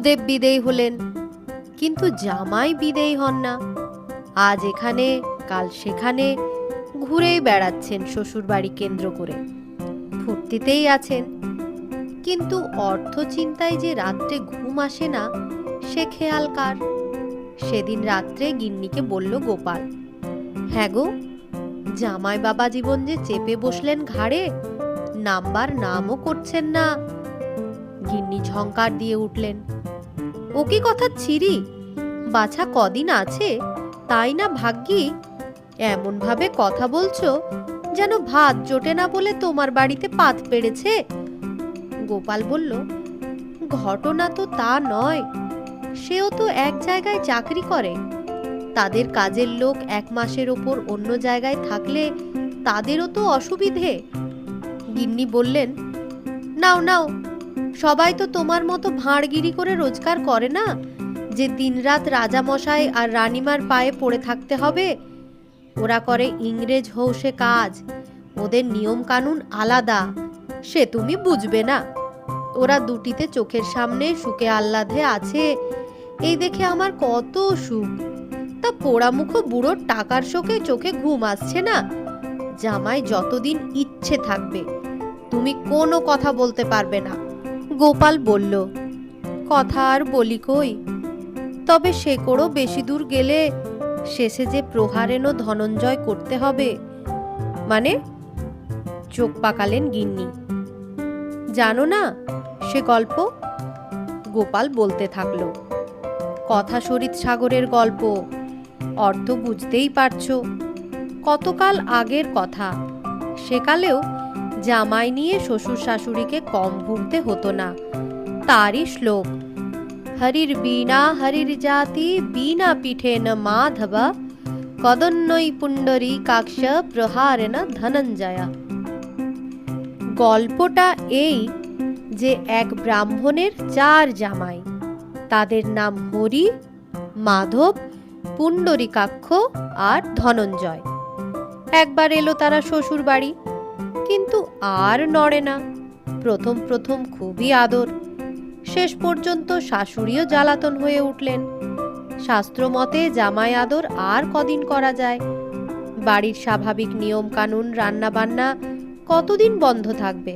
গুরুদেব বিদেয় হলেন, কিন্তু জামাই বিদেয় হন না। আজ এখানে কাল সেখানে ঘুরেই বেড়াচ্ছেন শ্বশুরবাড়ি কেন্দ্র করে, ফুর্তিতেই আছেন। কিন্তু অর্থ চিন্তায় যে রাত্রে ঘুম আসে না, সে খেয়াল কার? সেদিন রাত্রে গিন্নিকে বলল গোপাল, হ্যাঁ গো, জামাই বাবা জীবন যে চেপে বসলেন ঘাড়ে, নামবার নামও করছেন না। গিন্নি ঝংকার দিয়ে উঠলেন, ও কি কথা ছিরি, বাছা কদিন আছে তাই না ভাগ্যি, এমন ভাবে কথা বলছো যেন ভাত জোটে না বলে তোমার বাড়িতে পাত পেড়েছে। গোপাল বলল, ঘটনা তো তা নয়, সেও তো এক জায়গায় চাকরি করে, তাদের কাজের লোক 1 মাসের ওপর অন্য জায়গায় থাকলে তাদেরও তো অসুবিধে। গিন্নি বললেন, নাও নাও, সবাই তো তোমার মতো ভাঁড়গিরি করে রোজগার করে না যে দিনরাত রাজামশাই আর রানীমার পায়ে পড়ে থাকতে হবে। ওরা করে ইংরেজ হৌসে কাজ, ওদের নিয়ম কানুন আলাদা, সে তুমি বুঝবে না। ওরা দুটিতে চোখের সামনে সুখে আহ্লাদে আছে, এই দেখে আমার কত সুখ। তা পোড়ামুখ বুড়োর টাকার শোকে চোখে ঘুম আসছে না। জামাই যতদিন ইচ্ছে থাকবে, তুমি কোনো কথা বলতে পারবে না। গোপাল বলল, কথা আর বলি কই, তবে সে করো বেশি দূর গেলে শেষে যে প্রহারেণও ধনঞ্জয় করতে হবে। মানে? চোখ পাকালেন গিন্নি। জানো না সে গল্প? গোপাল বলতে থাকলো, কথা সরিত সাগরের গল্প, অর্থ বুঝতেই পারছো, কতকাল আগের কথা। সেকালেও জামাই নিয়ে শ্বশুর শাশুড়িকে কম ভুগতে হতো না। তারই শ্লোক, হরির বীণা হরির জাতি বীণা পিঠে ন মাধব, কদন্নই পুণ্ডরী কাক্ষ প্রহারেণ ধনঞ্জয়া। গল্পটা এই যে এক ব্রাহ্মণের 4 জামাই, তাদের নাম হরি, মাধব, পুণ্ডরীকাক্ষ আর ধনঞ্জয়। একবার এলো তারা শ্বশুর বাড়ি, কিন্তু আর নড়ে না। প্রথম প্রথম খুবই আদর, শেষ পর্যন্ত শাশুড়িও জ্বালাতন হয়ে উঠলেন। শাস্ত্র মতে জামাই আদর আর কদিন করা যায়? বাড়ির স্বাভাবিক নিয়ম কানুন রান্না বান্না কতদিন বন্ধ থাকবে?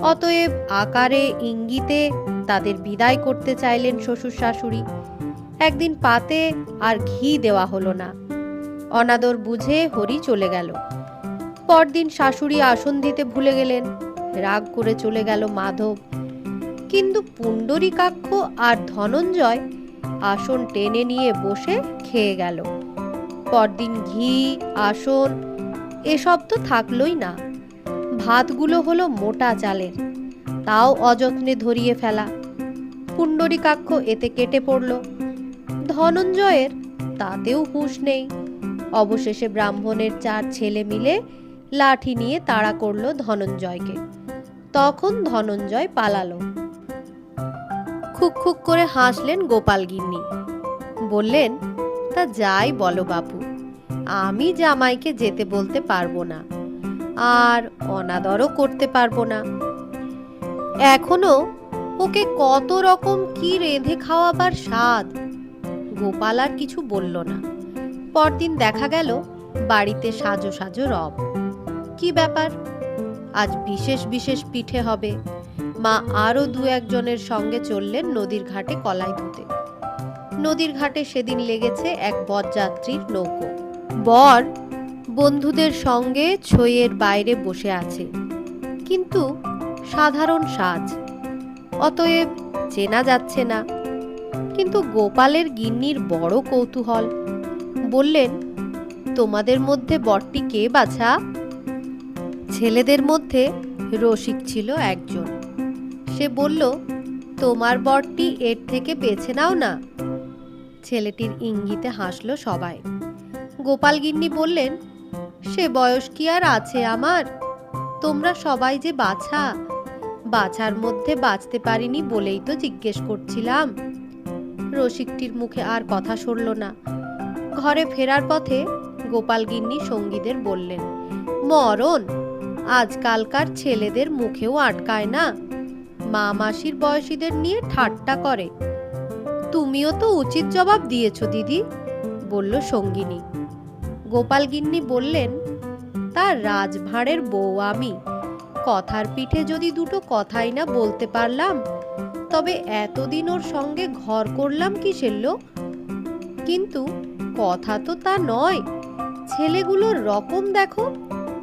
অতএব আকারে ইঙ্গিতে তাদের বিদায় করতে চাইলেন শ্বশুর শাশুড়ি। একদিন পাতে আর ঘি দেওয়া হলো না। অনাদর বুঝে হরি চলে গেল। পরদিন শাশুড়ি আসন দিতে ভুলে গেলেন, রাগ করে চলে গেল মাধব। কিন্তু পুণ্ডরীকাক্ষ আর ধনঞ্জয় আসন টেনে নিয়ে বসে খেয়ে গেল। পরদিন ঘি, আসন এসব তো থাকলোই না। ভাতগুলো হলো মোটা চালের, তাও অযত্নে ধরিয়ে ফেলা। পুণ্ডরীকাক্ষ এতে কেটে পড়ল, ধনঞ্জয়ের তাতেও হুঁশ নেই। অবশেষে ব্রাহ্মণের 4 ছেলে মিলে লাঠি নিয়ে তাড়া করলো ধনঞ্জয়কে। তখন ধনঞ্জয় পালালো। খুক খুক করে হাসলেন গোপাল গিন্নি। বললেন, তা যাই বলো বাপু, আমি জামাইকে যেতে বলতে পারবো না, আর অনাদরও করতে পারবো না। এখনো ওকে কত রকম কি রেঁধে খাওয়াবার স্বাদ। গোপাল আর কিছু বলল না। পরদিন দেখা গেল বাড়িতে সাজো সাজো রব। কি ব্যাপার? আজ বিশেষ বিশেষ পিঠে হবে। মা আরো 2-1 জনের সঙ্গে চললেন নদীর ঘাটে কলাই ধুতে। নদীর ঘাটে সেদিন লেগেছে এক বরযাত্রীর নৌকো। বর বন্ধুদের সঙ্গে ছইয়ের বাইরে বসে আছে, কিন্তু সাধারণ সাজ, অতএব চেনা যাচ্ছে না। কিন্তু গোপালের গিন্নির বড় কৌতূহল। বললেন, তোমাদের মধ্যে বরটি কে বাছা? ছেলেদের মধ্যে রসিক ছিল একজন। সে বলল, তোমার বরটি এর থেকে বেছে নাও না। ছেলেটির ইঙ্গিতে হাসলো সবাই। গোপাল গিন্নি বললেন, সে বয়স কি আর আছে আমার? তোমরা সবাই যে বাছা, বাছার মধ্যে বাঁচতে পারিনি বলেই তো জিজ্ঞেস করছিলাম। রসিকটির মুখে আর কথা সরল না। ঘরে ফেরার পথে গোপাল গিন্নি সঙ্গীদের বললেন, মরণ আজকালকার ছেলেদের মুখেও আটকায় না, মা মাসির বয়সীদের নিয়ে ঠাট্টা করে, তুমিও তো উচিত জবাব দিয়েছো দিদি, বলল সঙ্গিনী। গোপাল গিন্নি বললেন, তার রাজভাঁড়ের বউ আমি, কথার পিঠে যদি দুটো কথাই না বলতে পারলাম, তবে এতদিন ওর সঙ্গে ঘর করলাম কিসের লো? কিন্তু কথা তো তা নয়, ছেলেগুলোর রকম দেখো,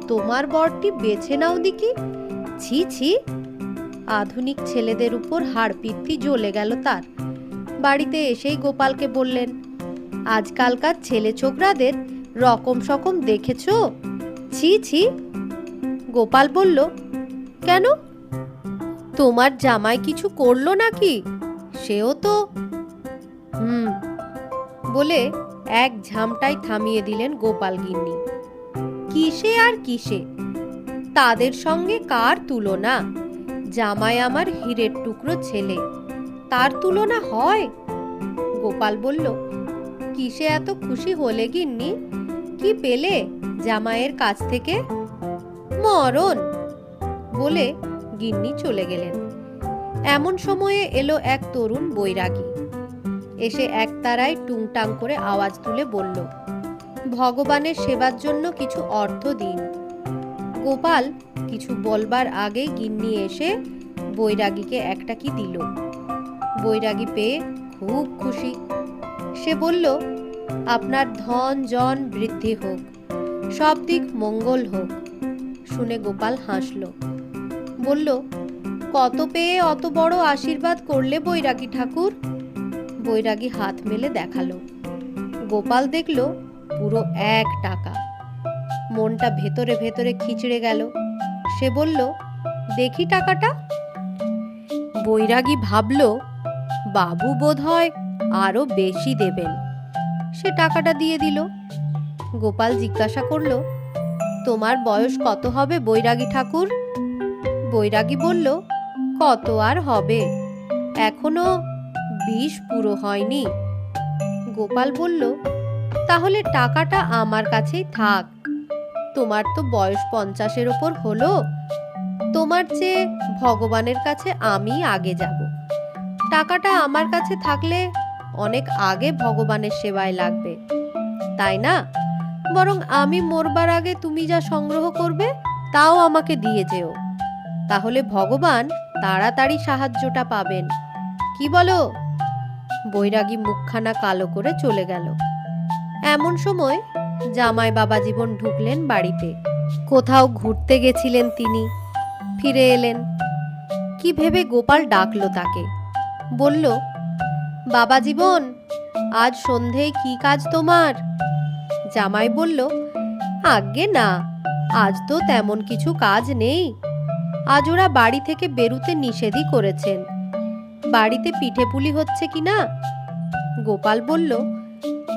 তোমার বরটি বেছে নাও দিকি। ছি ছি! আধুনিক ছেলেদের উপর হাড়পিত্তি জ্বলে গেল তার। বাড়িতে এসেই গোপালকে বললেন, আজকালকার ছেলে ছোকরাদের রকম সকম দেখেছো? ছি ছি! গোপাল বলল, কেন, তোমার জামাই কিছু করলো নাকি? সেও তো বলে এক ঝামটাই থামিয়ে দিলেন গোপাল গিন্নি। কিসে আর কিসে, তাদের সঙ্গে কার তুলনা? জামাই আমার হীরের টুকরো ছেলে, তার তুলনা হয়? গোপাল বলল, কিসে এত খুশি হলে গিন্নি? কি পেলে জামাইয়ের কাছ থেকে? মরণ! বলে গিন্নি চলে গেলেন। এমন সময়ে এলো এক তরুণ বৈরাগী। এসে একতারায় টুংটাং করে আওয়াজ তুলে বলল, ভগবানের সেবার জন্য কিছু অর্থ দিন। গোপাল কিছু বলবার আগেই গিন্নি এসে বৈরাগীকে একটা কি দিল। বৈরাগী পেয়ে খুব খুশি। সে বলল, আপনার ধন জন বৃদ্ধি হোক, সব দিক মঙ্গল হোক। শুনে গোপাল হাসল, বলল, কত পেয়ে অত বড় আশীর্বাদ করলে বৈরাগী ঠাকুর? বৈরাগী হাত মেলে দেখালো। গোপাল দেখল পুরো 1 টাকা। মনটা ভেতরে ভেতরে খিচড়ে গেল। সে বলল, দেখি টাকাটা। বৈরাগী ভাবল, বাবু বোধহয় আরো বেশি দেবেন। সে টাকাটা দিয়ে দিল। গোপাল জিজ্ঞাসা করল, তোমার বয়স কত হবে বৈরাগী ঠাকুর? বৈরাগী বলল, কত আর হবে, এখনো 20 পুরো হয়নি। গোপাল বলল, তাহলে টাকাটা আমার কাছেই থাক। তোমার তো বয়স 50-এর ওপর হলো, তোমার চেয়ে ভগবানের কাছে আমি আগে যাব। টাকাটা আমার কাছে থাকলে অনেক আগে ভগবানের সেবায় লাগবে, তাই না? বরং আমি মরবার আগে তুমি যা সংগ্রহ করবে তাও আমাকে দিয়ে যেও, তাহলে ভগবান তাড়াতাড়ি সাহায্যটা পাবেন। কি বলো? বৈরাগী মুখখানা কালো করে চলে গেল। এমন সময় জামাই বাবা জীবন ঢুকলেন বাড়িতে। কোথাও ঘুরতে গেছিলেন তিনি, ফিরে এলেন। কি ভেবে গোপাল ডাকলো তাকে, বলল, বাবা জীবন, আজ সন্ধেয় কি কাজ তোমার? জামাই বলল, আজ্ঞে না, আজ তো তেমন কিছু কাজ নেই। আজ ওরা বাড়ি থেকে বেরুতে নিষেধই করেছেন। বাড়িতে পিঠে পুলি হচ্ছে কিনা? গোপাল বলল,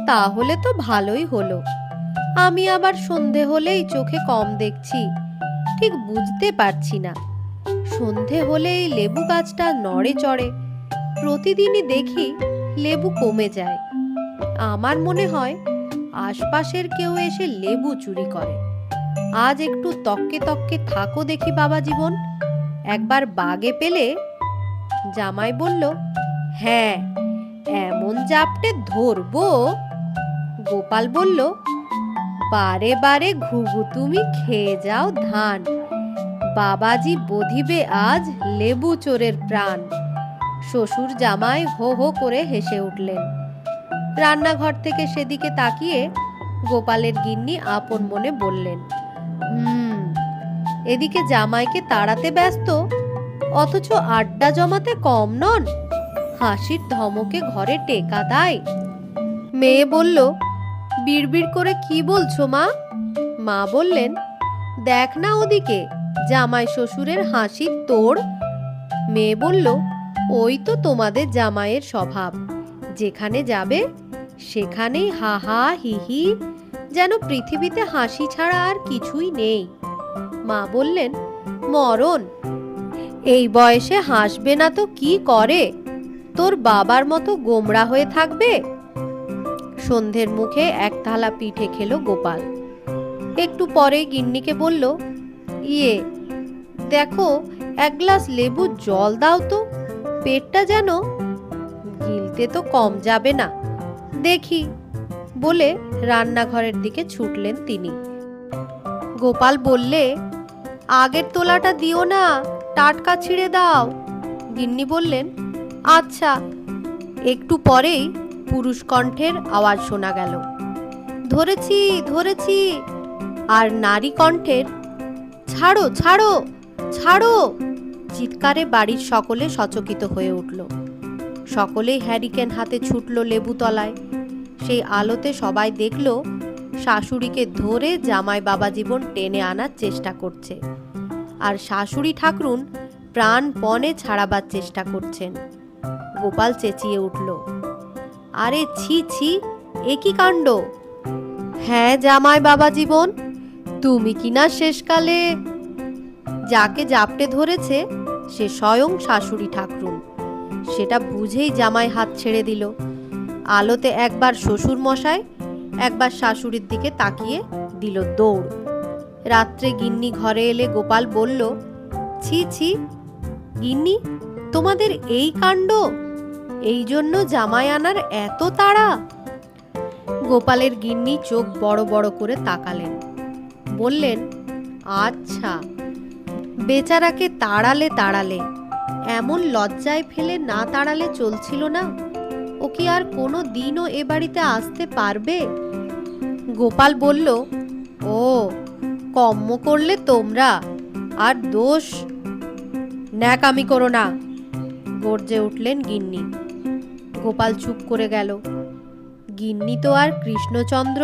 তাহলে তো ভালোই হলো। আমি আবার সন্ধে হলেই চোখে কম দেখছি, ঠিক বুঝতে পারছি না। সন্ধে হলেই লেবু গাছটা নড়ে চড়ে, প্রতিদিনই দেখি লেবু কমে যায়। আমার মনে হয় আশপাশের কেউ এসে লেবু চুরি করে। আজ একটু তককে তককে থাকো দেখি বাবা জীবন, একবার বাগে পেলে। জামাই বলল, হ্যাঁ, এমন জাপটে ধরবো। গোপাল বলল, বারে বারে ঘুঘু তুমি খেয়ে যাও ধান, বাবাজি বধিবে আজ লেবু চোরের প্রাণ। শ্বশুর জামাই হো হো করে হেসে উঠলেন। রান্নাঘর থেকে সেদিকে তাকিয়ে গোপালের গিন্নি আপন মনে বললেন, এদিকে জামাইকে তাড়াতে ব্যস্ত, অথচ আড্ডা জমাতে কম নন। হাসির ধমকে ঘরে টেকা দেয়। মেয়ে বলল, বিড়বিড় করে কি বলছো মা? মা বললেন, দেখ না ওদিকে জামাই শ্বশুরের হাসির তোড়। মেয়ে বলল, ওই তো তোমাদের জামাইয়ের স্বভাব, যেখানে যাবে সেখানেই হা হা হি হি, যেন পৃথিবীতে হাসি ছাড়া আর কিছুই নেই। মা বললেন, মরণ, এই বয়সে হাসবে না তো কি করে? তোর বাবার মতো গোমড়া হয়ে থাকবে। সন্ধ্যের মুখে এক থালা পিঠে খেলো গোপাল। একটু পরে গিন্নিকে বলল, ইয়ে দেখো, 1 গ্লাস লেবু জল দাও তো, পেটটা যেন। গিলতে দিতে তো কম যাবে না, দেখি বলে রান্নাঘরের দিকে ছুটলেন তিনি। গোপাল বললে, আগের তোলাটা দিও না, টাটকা ছিঁড়ে দাও। গিন্নি বললেন, আচ্ছা। একটু পরেই পুরুষ কণ্ঠের আওয়াজ শোনা গেল, ধরেছি ধরেছি। আর নারী কণ্ঠের, ছাড়ো ছাড়ো ছাড়ো। চিৎকারে বাড়ির সকলে সচকিত হয়ে উঠল। সকলেই হ্যারিকেন হাতে ছুটল লেবু তলায়। সেই আলোতে সবাই দেখল শাশুড়িকে ধরে জামাই বাবা জীবন টেনে আনার চেষ্টা করছে, আর শাশুড়ি ঠাকরুন প্রাণপণে ছাড়াবার চেষ্টা করছেন। গোপাল চেঁচিয়ে উঠল, আরে ছি ছি, এ কি কাণ্ড! হ্যাঁ জামাই বাবা জীবন, তুমি কিনা শেষকালে। যাকে জাপটে ধরেছে সে স্বয়ং শাশুড়ি ঠাকরুন। সেটা বুঝেই জামাই হাত ছেড়ে দিল। আলোতে একবার শ্বশুর মশাই, একবার শাশুড়ির দিকে তাকিয়ে দিল দৌড়। রাত্রে গিন্নি ঘরে এলে গোপাল বলল, ছি ছি গিন্নি, তোমাদের এই কাণ্ড! এই জন্য জামাই আনার এত তাড়া? গোপালের গিন্নি চোখ বড় বড় করে তাকালেন, বললেন, আচ্ছা, বেচারাকে তাড়ালে তাড়ালে, এমন লজ্জায় ফেলে না তাড়ালে চলছিল না। ও কি আর কোনো দিনও এ বাড়িতে আসতে পারবে? গোপাল বলল, ও, কম্ম করলে তোমরা, আর দোষ। ন্যাকামি করো না, গর্জে উঠলেন গিন্নি। গোপাল চুপ করে গেল। গিন্নি তো আর কৃষ্ণচন্দ্র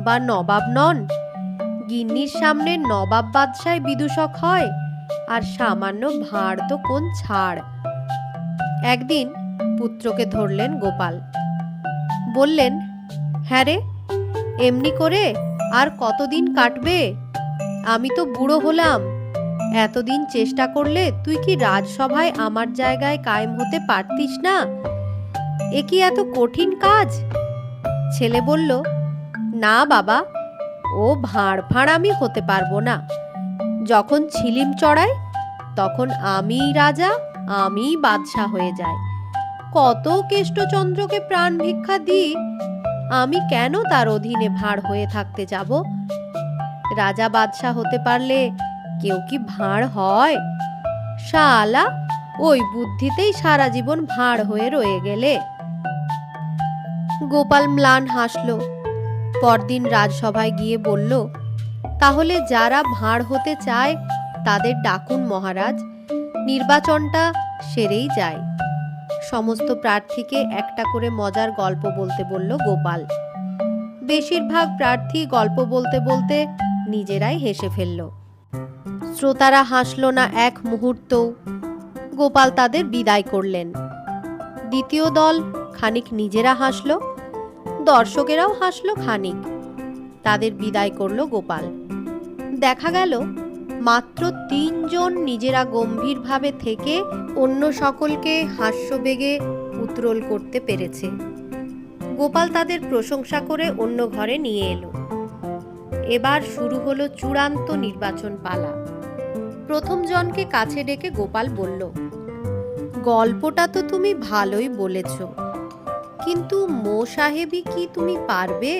বা নবাব নন। গিন্নির সামনে নবাব বাদশাহ বিদূষক হয়, আর সামান্য ভাঁড় তো কোন ছাড়। একদিন পুত্রকে ধরলেন গোপাল, বললেন, হ্যাঁ রে, এমনি করে আর কতদিন কাটবে? আমি তো বুড়ো হলাম। এতদিন চেষ্টা করলে তুই কি রাজসভায় আমার জায়গায় কায়েম হতে পারতিস না? এ কি এত কঠিন কাজ? ছেলে বলল, না বাবা, ও ভাঁড় ফাঁড় আমি হতে পারবো না। যখন ছিলিম চড়াই তখন আমিই রাজা, আমিই বাদশাহ হয়ে যাই। কত কেষ্টচন্দ্রকে প্রাণ ভিক্ষা দিই, আমি কেন তার অধীনে ভাঁড় হয়ে থাকতে যাব? রাজা বাদশাহ হতে পারলে কেউ কি ভাঁড় হয়? শালা, ওই বুদ্ধিতেই সারা জীবন ভাঁড় হয়ে রয়ে গেলে। গোপাল ম্লান হাসল। পরদিন রাজসভায় গিয়ে বলল, তাহলে যারা ভাঁড় হতে চায় তাদের ডাকুন মহারাজ, নির্বাচনটা সেরেই যায়। সমস্ত প্রার্থীকে একটা করে মজার গল্প বলতে বলল গোপাল। বেশিরভাগ প্রার্থী গল্প বলতে বলতে নিজেরাই হেসে ফেলল। শ্রোতারা হাসল না এক মুহূর্তও। গোপাল তাদের বিদায় করলেন। দ্বিতীয় দল খানিক নিজেরা হাসল, দর্শকেরাও হাসল খানিক। তাদের বিদায় করল গোপাল। দেখা গেল মাত্র 3 জন নিজেরা গম্ভীরভাবে থেকে অন্য সকলকে হাস্যবেগে উত্তরোল করতে পেরেছে। গোপাল তাদের প্রশংসা করে অন্য ঘরে নিয়ে এলো। এবার শুরু হলো চূড়ান্ত নির্বাচন পালা। প্রথম জনকে কাছে ডেকে গোপাল বলল, গল্পটা তো তুমি ভালোই বলেছ, কিন্তু মো সাহেবই কি তুমি পারবে?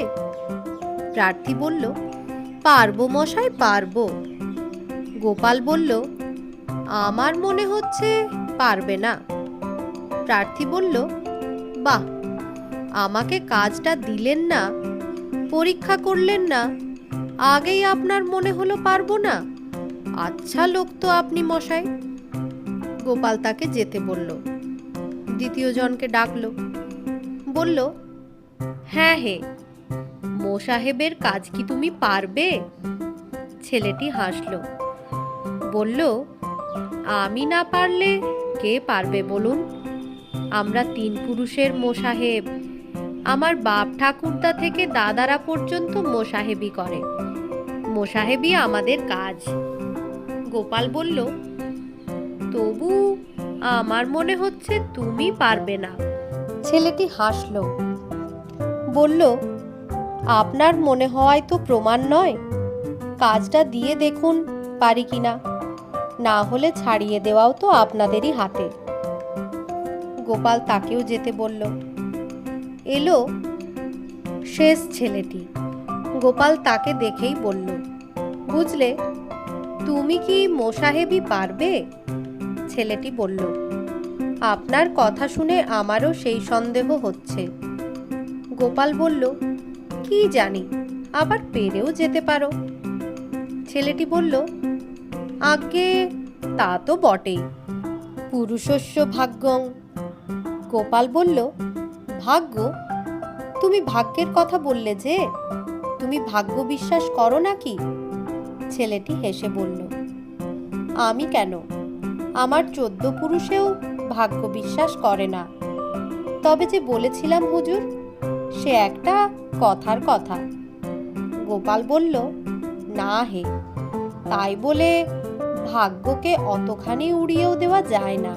প্রার্থী বলল, পারবো মশাই, পারবো। গোপাল বলল, আমার মনে হচ্ছে পারবে না। প্রার্থী বলল, বাহ, আমাকে কাজটা দিলেন না, পরীক্ষা করলেন না, আগেই আপনার মনে হলো পারবো না? আচ্ছা লোক তো আপনি মশাই। গোপাল তাকে যেতে বলল। দ্বিতীয় জনকে ডাকলো, বলল, হ্যাঁ হে, মো সাহেবের কাজ কি তুমি পারবে? ছেলেটি হাসল, বলল, আমি না পারলে কে পারবে বলুন? আমরা 3 পুরুষের মো সাহেব। আমার বাপ ঠাকুরদা থেকে দাদারা পর্যন্ত মো সাহেবই করে। মো সাহেবই আমাদের কাজ। গোপাল বলল, তবু আমার মনে হচ্ছে তুমি পারবে না। ছেলেটি হাসল, বলল, আপনার মনে হওয়ায় তো প্রমাণ নয়। কাজটা দিয়ে দেখুন পারি কিনা, না হলে ছাড়িয়ে দেওয়াও তো আপনাদেরই হাতে। গোপাল তাকেও যেতে বলল। এলো শেষ ছেলেটি। গোপাল তাকে দেখেই বলল, বুঝলে, তুমি কি মোসাহেবি পারবে? ছেলেটি বলল, আপনার কথা শুনে আমারও সেই সন্দেহ হচ্ছে। গোপাল বলল, কি জানি, আবার পেরেও যেতে পারো। ছেলেটি বলল, আজ্ঞে তা তো বটেই, পুরুষস্য ভাগ্যং। গোপাল বলল, ভাগ্য? তুমি ভাগ্যের কথা বললে যে, তুমি ভাগ্য বিশ্বাস করো নাকি? ছেলেটি হেসে বলল, আমি কেন, আমার 14 পুরুষেও ভাগ্য বিশ্বাস করে না। তবে যে বলেছিলাম হুজুর, সে একটা কথার কথা। গোপাল বলল, না হে, তাই বলে ভাগ্যকে অতখানি উড়িয়েও দেওয়া যায় না।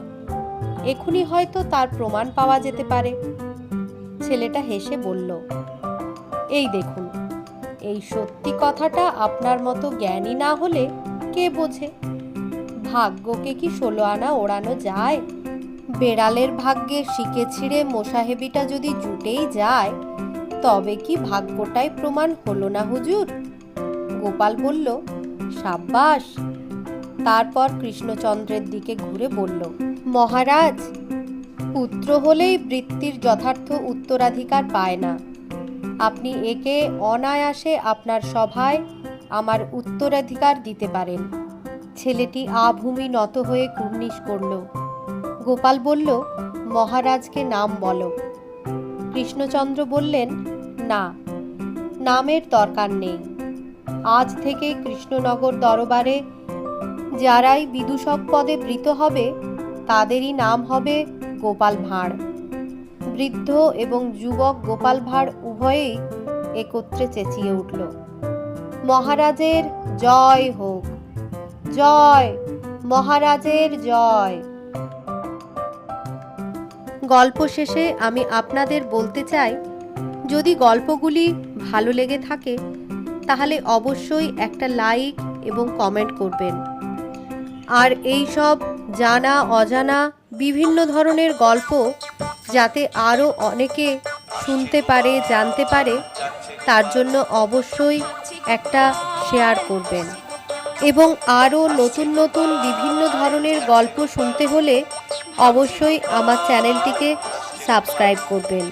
এখুনি হয়তো তার প্রমাণ পাওয়া যেতে পারে। ছেলেটা হেসে বলল, এই দেখুন, এই সত্যি কথাটা আপনার মতো জ্ঞানী না হলে কে বোঝে? ভাগ্যকে কি 16 আনা ওড়ানো যায়? বেড়ালের ভাগ্যে শিকে ছিঁড়ে মোসাহেবিটা যদি জুটেই যায়, তবে কি ভাগ্যটাই প্রমাণ হলো না হুজুর? গোপাল বলল, সাব্বাস। তারপর কৃষ্ণচন্দ্রের দিকে ঘুরে বলল, মহারাজ, পুত্র হলেই বৃত্তির যথার্থ উত্তরাধিকার পায় না। আপনি একে অনায়াসে আপনার সভায় আমার উত্তরাধিকার দিতে পারেন। ছেলেটি আভূমি নত হয়ে কুর্নিশ করল। গোপাল বলল, মহারাজকে নাম বলো। কৃষ্ণচন্দ্র বললেন, না, নামের দরকার নেই। আজ থেকে কৃষ্ণনগর দরবারে যারাই বিদূষক পদে বৃত হবে, তাদেরই নাম হবে গোপাল ভাঁড়। বৃদ্ধ এবং যুবক গোপাল ভাঁড় উভয়েই একত্রে চেঁচিয়ে উঠল, মহারাজের জয় হোক, জয়, মহারাজের জয়। গল্প শেষে আমি আপনাদের বলতে চাই, যদি গল্পগুলি ভালো লেগে থাকে তাহলে অবশ্যই একটা লাইক এবং কমেন্ট করবেন। আর এই সব জানা অজানা বিভিন্ন ধরনের গল্প যাতে আরও অনেকে শুনতে পারে, জানতে পারে, তার জন্য অবশ্যই একটা শেয়ার করবেন। এবং আরও নতুন নতুন বিভিন্ন ধরনের গল্প শুনতে হলে অবশ্যই আমার চ্যানেলটিকে সাবস্ক্রাইব করবেন।